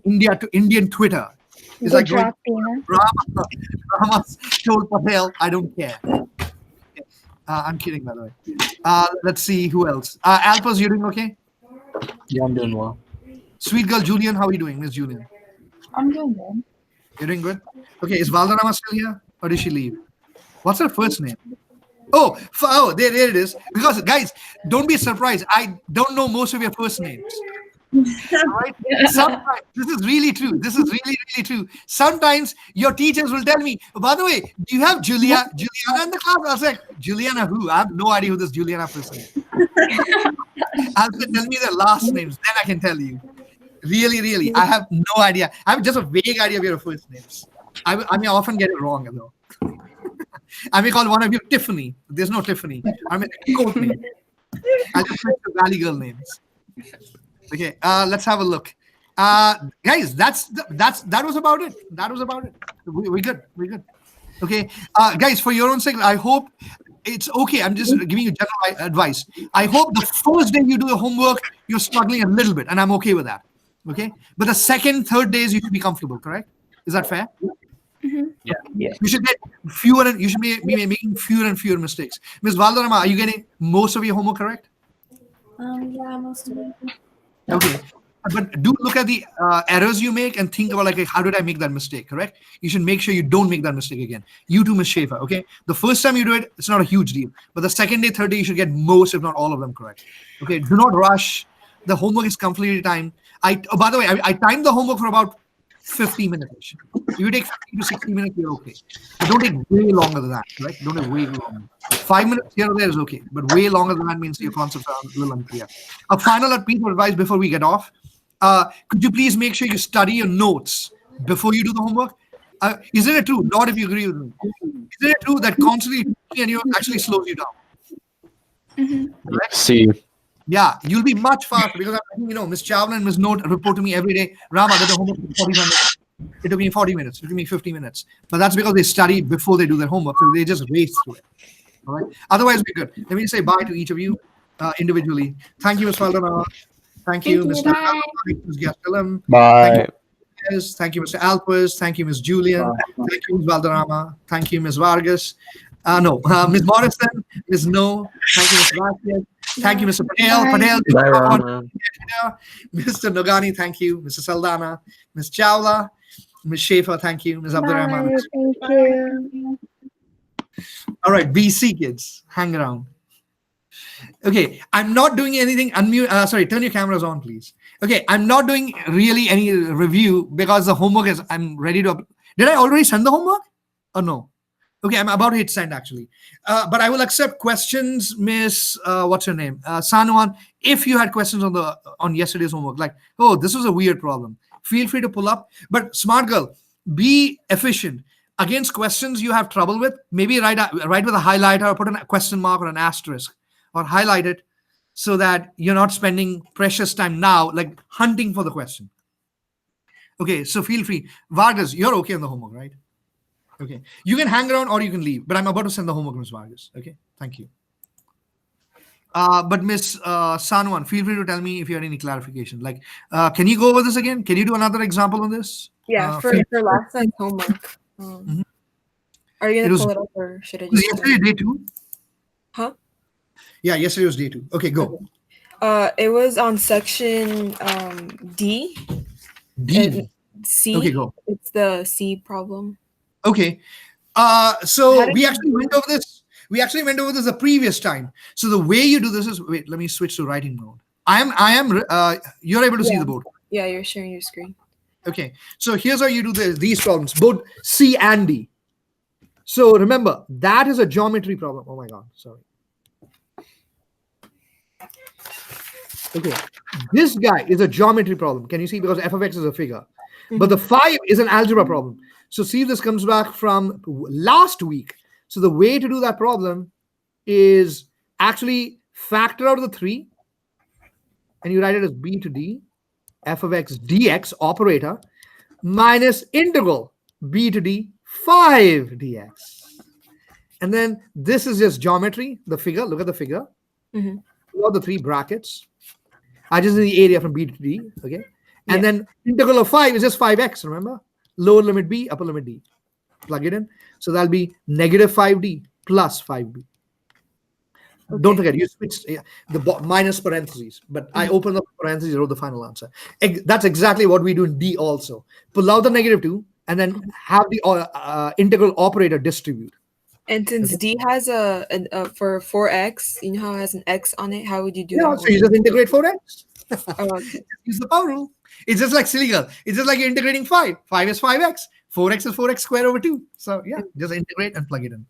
India to Indian Twitter. He's like, Rama told Patel, I don't care. I'm kidding, by the way. Let's see who else. Alpers, you doing okay? Yeah, I'm doing well. Sweet girl Julian, how are you doing, Miss Julian? I'm doing good. You're doing good? Okay, is Valderrama still here? Or did she leave? What's her first name? Oh, there it is. Because, guys, don't be surprised. I don't know most of your first names. Right? Sometimes, this is really true. This is really, really true. Sometimes your teachers will tell me, by the way, do you have Juliana in the class? I was like, Juliana who? I have no idea who this Juliana person is. I'll say, tell me their last names, then I can tell you. Really, I have no idea. I have just a vague idea of your first names. I may often get it wrong, though. I may call one of you Tiffany. There's no Tiffany. I mean, Courtney. I'll just put the Valley Girl names. Okay, let's have a look. Guys, that was about it. We're good. Okay, guys, for your own sake, I hope it's okay. I'm just giving you general advice. I hope the first day you do the homework, you're struggling a little bit, and I'm okay with that. Okay, but the second, third days, you should be comfortable. Correct? Is that fair? Yeah. You should get fewer, and you should be making fewer and fewer mistakes. Ms. Valderrama, are you getting most of your homework correct? Yeah, most of it. Okay, but do look at the errors you make and think about like, how did I make that mistake? Correct? You should make sure you don't make that mistake again. You too, Ms. Schaefer. Okay, the first time you do it, it's not a huge deal, but the second day, third day, you should get most, if not all of them correct. Okay, do not rush. The homework is completely timed. By the way, I timed the homework for about 50 minutes. If you take 50 to 60 minutes, you're okay. But don't take way longer than that, right? Don't take way longer. 5 minutes here or there is okay, but way longer than that means your concepts are a little unclear. A final piece of advice before we get off. Could you please make sure you study your notes before you do the homework? Isn't it true? Not if you agree with me. Isn't it true that constantly thinking and you actually slows you down? Right? See. Yeah, you'll be much faster because Ms. Chawla and Ms. Note report to me every day. Rama, did the homework in 45 minutes. It took me 40 minutes. It took me 50 minutes. But that's because they study before they do their homework. So they just race through it. All right. Otherwise, we're good. Let me say bye to each of you individually. Thank you, Ms. Valdana. Thank you, Mr. Bye. Ms. Gastalam. Bye. Thank you, Mr. Alpers. Thank you, Ms. Julian. Thank you, Ms. Valderrama. Thank you, Ms. Vargas. Ms. Morrison, Ms. No. Thank you, Mr. Vasquez. Thank you, Mr. Patel. Bye, Rama. Mr. Nogani, thank you. Mr. Saldana. Ms. Chawla. Ms. Schaefer, thank you. Ms. Abdurrahman. Bye. Thank you. All right, BC kids, hang around. Okay, I'm not doing anything. Unmute. Sorry, turn your cameras on, please. Okay, I'm not doing really any review because the homework is. I'm ready to. Did I already send the homework? Or no? Okay, I'm about to hit send actually. But I will accept questions, Miss. What's her name? Sanuan. If you had questions on yesterday's homework, like, oh, this was a weird problem, feel free to pull up. But smart girl, be efficient. Against questions you have trouble with, maybe write with a highlighter or put a question mark or an asterisk or highlight it so that you're not spending precious time now like hunting for the question. Okay, so feel free. Vargas, you're okay on the homework, right? Okay, you can hang around or you can leave, but I'm about to send the homework, Ms. Vargas. Okay, thank you. But Miss Sanuan, feel free to tell me if you had any clarification. Like, can you go over this again? Can you do another example on this? Yeah, for last night's homework. Are you gonna pull it up or should I just? Yesterday day 2. Huh? Yeah, yesterday was day 2. Okay, go. It was on section D. D. C. Okay, go. It's the C problem. Okay. So we actually went over this. We actually went over this the previous time. So the way you do this is, wait, let me switch to writing mode. You're able to see the board. Yeah, you're sharing your screen. Okay. So here's how you do these problems, both C and D. So remember, that is a geometry problem. Oh my God, sorry. Okay. This guy is a geometry problem. Can you see? Because f of x is a figure. But the 5 is an algebra problem. So see, this comes back from last week. So the way to do that problem is actually factor out of the 3 and you write it as b to d, f of x dx operator minus integral b to d 5 dx. And then this is just geometry, the figure. Look at the figure. All the 3 brackets. I just in the area from b to d, okay? And then integral of 5 is just 5x, remember? Lower limit b, upper limit d. Plug it in. So that'll be negative 5d plus 5b. Okay. Don't forget, you switched the minus parentheses, but I opened up parentheses, wrote the final answer. That's exactly what we do in D also. Pull out the negative 2 and then have the integral operator distribute. And since D has a for 4x, you know how it has an x on it, how would you do that? So you just integrate 4x. Okay. Use the power rule. It's just like silly girl. It's just like you're integrating 5. 5 is 5x. 4x is 4x squared over 2. So yeah, just integrate and plug it in.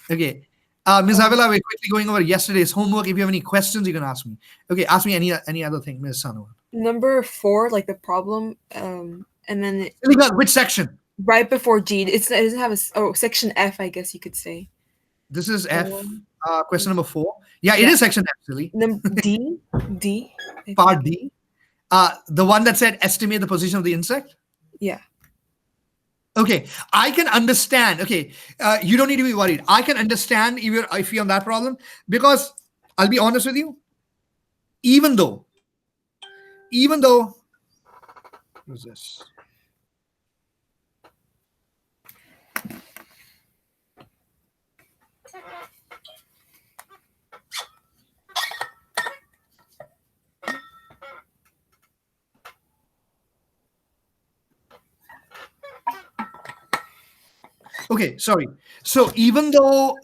Okay. Ms. Avila, we're quickly going over yesterday's homework. If you have any questions, you can ask me. Okay, ask me any other thing, Ms. Sanova. Number 4, like the problem, and then which section? Right before G. It doesn't have section F, I guess you could say. This is F. Question number 4. Yeah, it is section F, silly. D. Part D. The one that said estimate the position of the insect? Yeah. Okay, I can understand. Okay, you don't need to be worried. I can understand if you're on that problem, because I'll be honest with you. Even though, what's this? Okay, sorry. So even though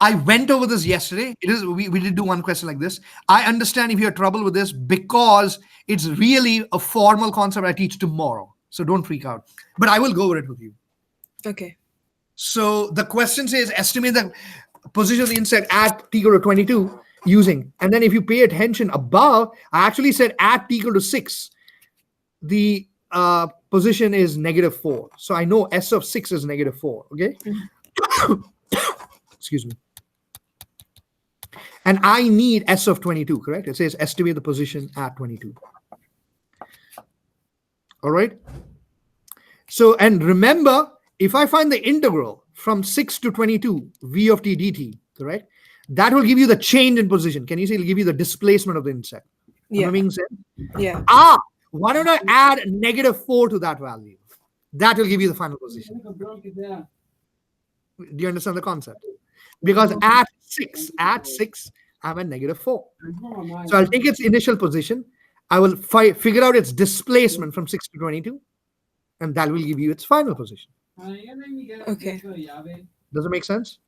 I went over this yesterday, we did do one question like this. I understand if you have trouble with this because it's really a formal concept I teach tomorrow. So don't freak out. But I will go over it with you. Okay. So the question says estimate the position of the insect at t equal to 22 using. And then if you pay attention above, I actually said at t equal to 6, the position is -4. So I know S of 6 is -4. Okay. Excuse me. And I need S of 22, correct? It says estimate the position at 22. All right. So, and remember, if I find the integral from 6 to 22, v of t dt, correct? That will give you the change in position. Can you say it'll give you the displacement of the insect? Am I Yeah. making sense? Yeah. Why don't I add -4 to that value? That will give you the final position. Do you understand the concept? Because at 6, I'm at -4. So I'll take its initial position. I will figure out its displacement from 6 to 22, and that will give you its final position. Okay. Does it make sense?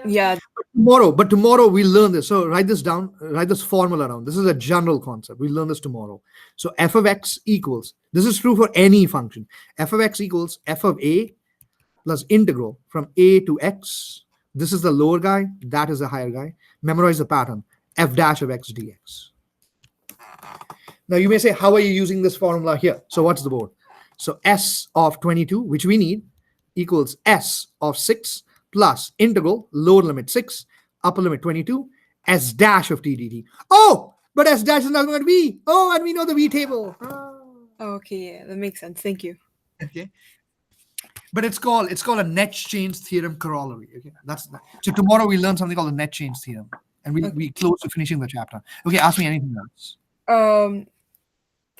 Yeah. But tomorrow we'll learn this. So write this down, write this formula down. This is a general concept. We'll learn this tomorrow. So f of x equals, this is true for any function. F of x equals f of a plus integral from a to x. This is the lower guy, that is the higher guy. Memorize the pattern, f dash of x dx. Now you may say, how are you using this formula here? So what's the board? So s of 22, which we need, equals s of 6 plus integral, lower limit 6, upper limit 22, s dash of t dt. Oh, but s dash is not going to be. Oh, and we know the v table. Okay, yeah, that makes sense. Thank you. Okay. But it's called a net change theorem corollary. Okay, so tomorrow we learn something called the net change theorem, and we close to finishing the chapter. Okay, ask me anything else.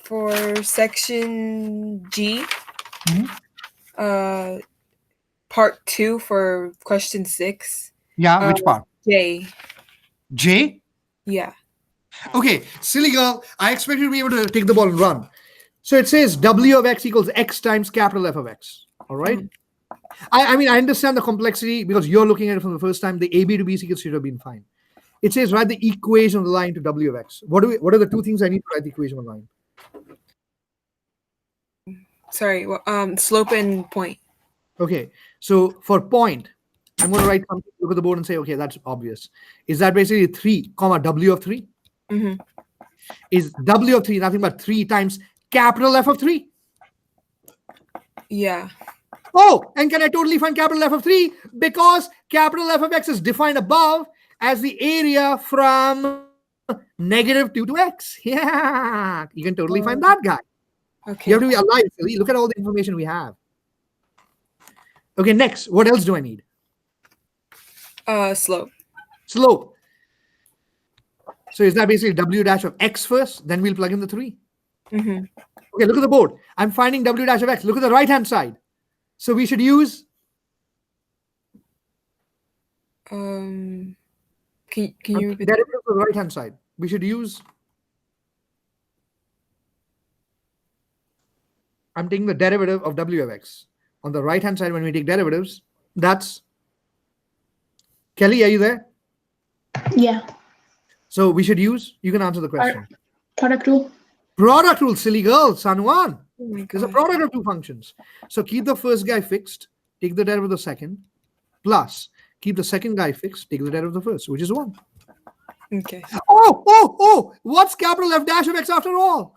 For section G, Mhm. part 2 for question 6. Yeah, which part? J. J? Yeah. Okay, silly girl. I expect you to be able to take the ball and run. So it says W of x equals x times capital F of x. All right. I mean, I understand the complexity because you're looking at it for the first time. The AB to BC should have been fine. It says write the equation of the line to W of x. What are the two things I need to write the equation of the line? Sorry. Slope and point. Okay, so for point, I'm going to write something, look at the board and say, okay, that's obvious. Is that basically 3, comma, W of 3? Mm-hmm. Is W of 3 nothing but 3 times capital F of 3? Yeah. Oh, and can I totally find capital F of 3? Because capital F of x is defined above as the area from -2 to x. Yeah, you can totally find that guy. Okay. You have to be alive, silly. Look at all the information we have. Okay, next, what else do I need? Slope. Slope. So is that basically W dash of x first? Then we'll plug in the 3. Mm-hmm. Okay, look at the board. I'm finding W dash of x. Look at the right-hand side. So we should use... Can you repeat? derivative of the right-hand side. We should use... I'm taking the derivative of W of x. On the right-hand side, when we take derivatives, that's... Kelly, are you there? Yeah. So we should use... You can answer the question. Product rule. Product rule, silly girl, San Juan. Oh my There's a God. product of two functions. So keep the first guy fixed, take the derivative of the second, plus keep the second guy fixed, take the derivative of the first, which is 1. Okay. Oh, what's capital F dash of x after all?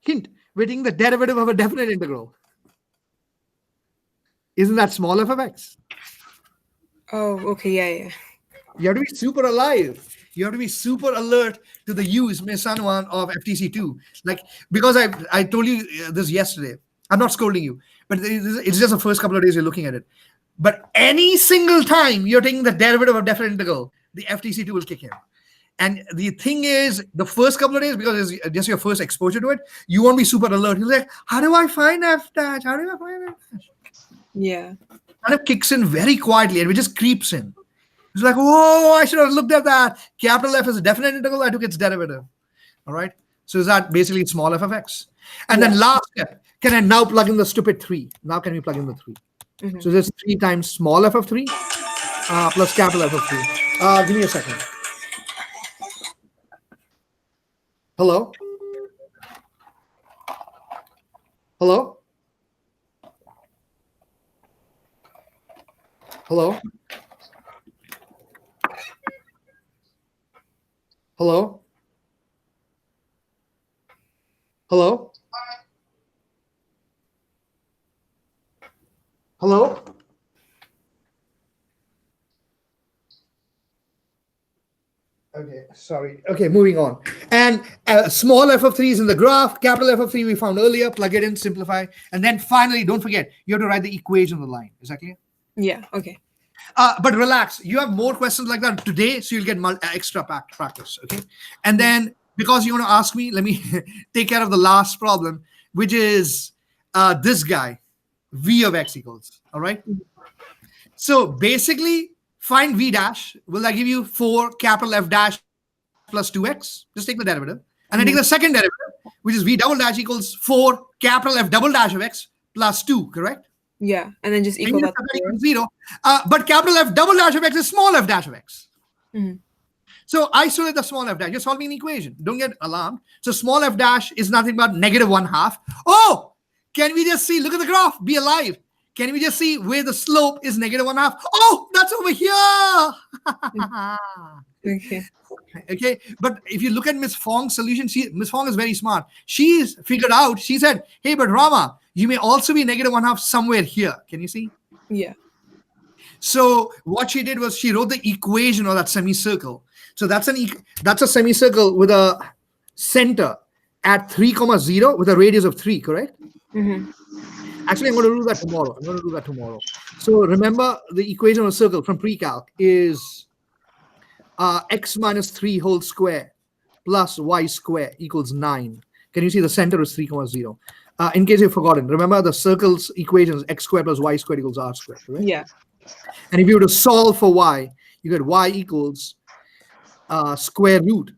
Hint, we're taking the derivative of a definite integral. Isn't that small f of x? Oh, okay. Yeah. You have to be super alive. You have to be super alert to the use, Miss San Juan, of FTC2. Like, because I told you this yesterday. I'm not scolding you, but it's just the first couple of days you're looking at it. But any single time you're taking the derivative of definite integral, the FTC2 will kick in. And the thing is, the first couple of days, because it's just your first exposure to it, you won't be super alert. You're like, how do I find f dash? How do I find f dash? Yeah. Kind of kicks in very quietly and it just creeps in. It's like, whoa, I should have looked at that. Capital F is a definite integral. I took its derivative. All right. So is that basically small f of x? And then last step, can I now plug in the stupid 3? Now can we plug in the 3? Mm-hmm. So there's 3 times small f of 3 plus capital F of 3. Give me a second. Hello? Hello? Hello? Hello? Hello? Hello? Okay, sorry. Okay, moving on. And small f of 3 is in the graph. Capital F of 3 we found earlier. Plug it in, simplify. And then finally, don't forget, you have to write the equation on the line. Is that clear? Yeah. Okay. But relax. You have more questions like that today, so you'll get extra practice. Okay. And then because you want to ask me, let me take care of the last problem, which is this guy, v of x equals. All right. So basically, find v dash. Will that give you 4 capital F dash plus 2x? Just take the derivative. And then take the second derivative, which is v double dash equals 4 capital F double dash of x plus 2, correct? Yeah. And then just And equal you that set to that 0. equals 0. But capital F double dash of x is small f dash of x. So isolate the small f dash. You're solving an equation. Don't get alarmed. So small f dash is nothing but negative 1/2. Oh, can we just see? Look at the graph. Be alive. Can we just see where the slope is negative 1/2? Oh, that's over here. Okay. Okay. But if you look at Miss Fong's solution, Miss Fong is very smart. She's figured out, she said, hey, but Rama, you may also be negative 1/2 somewhere here. Can you see? Yeah. So what she did was she wrote the equation of that semicircle. So that's a semicircle with a center at 3, 0 with a radius of 3, correct? Actually, I'm going to do that tomorrow. So remember the equation of a circle from pre-calc is x minus 3 whole square plus y square equals 9. Can you see the center is 3, 0? In case you've forgotten, remember the circle's equation is x squared plus y squared equals r squared, correct? Yeah. And if you were to solve for y, you get y equals square root,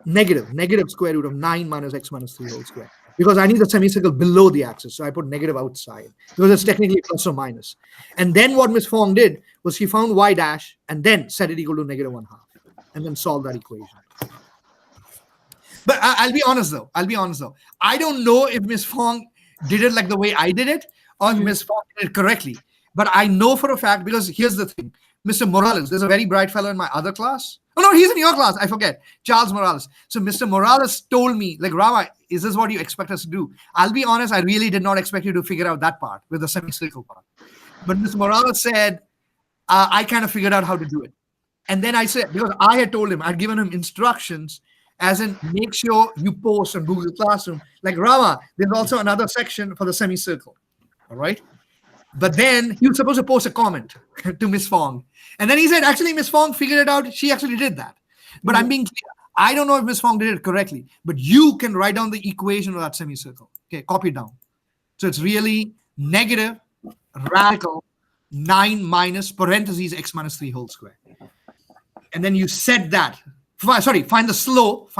negative square root of 9 minus x minus 3 whole square. Because I need the semicircle below the axis, so I put negative outside because it's technically plus or minus. And then what Miss Fong did was she found y dash and then set it equal to negative 1/2 and then solve that equation. But I'll be honest though. I don't know if Miss Fong did it like the way I did it or if Miss Fong did it correctly. But I know for a fact, because here's the thing. Mr. Morales, there's a very bright fellow in my other class. Oh, no, he's in your class. I forget. Charles Morales. So Mr. Morales told me, like, Rama, is this what you expect us to do? I'll be honest, I really did not expect you to figure out that part with the semicircle part. But Mr. Morales said, I kind of figured out how to do it. And then I said, because I had told him, I'd given him instructions, as in make sure you post on Google Classroom. Like, Rama, there's also another section for the semicircle. All right? But then you're supposed to post a comment to Miss Fong. And then he said, actually, Miss Fong figured it out. She actually did that. But I'm being clear. I don't know if Miss Fong did it correctly, but you can write down the equation of that semicircle. Okay, copy it down. So it's really negative radical 9 minus parentheses x minus 3 whole square. And then you set that. Find the slope.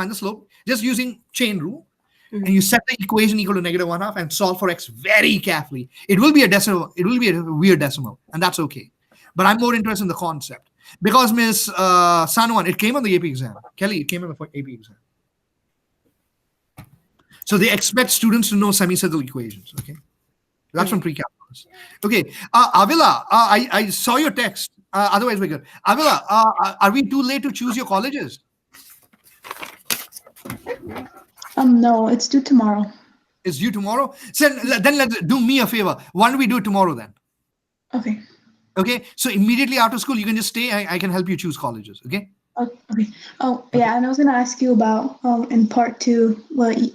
Just using chain rule. And you set the equation equal to negative 1/2 and solve for x very carefully. It will be a decimal. It will be a weird decimal, and that's okay. But I'm more interested in the concept because Miss Sanwan, it came on the AP exam. Kelly, it came on the AP exam. So they expect students to know semicircle equations. Okay, that's from pre-calculus. Okay, Avila, I saw your text. Otherwise, we're good. Avila, are we too late to choose your colleges? No, it's due tomorrow. It's due tomorrow. So then let's do me a favor. Why don't we do it tomorrow then? Okay. Okay. So immediately after school, you can just stay. I can help you choose colleges. Okay. Okay. Oh, yeah. And I was going to ask you about in part 2, well, the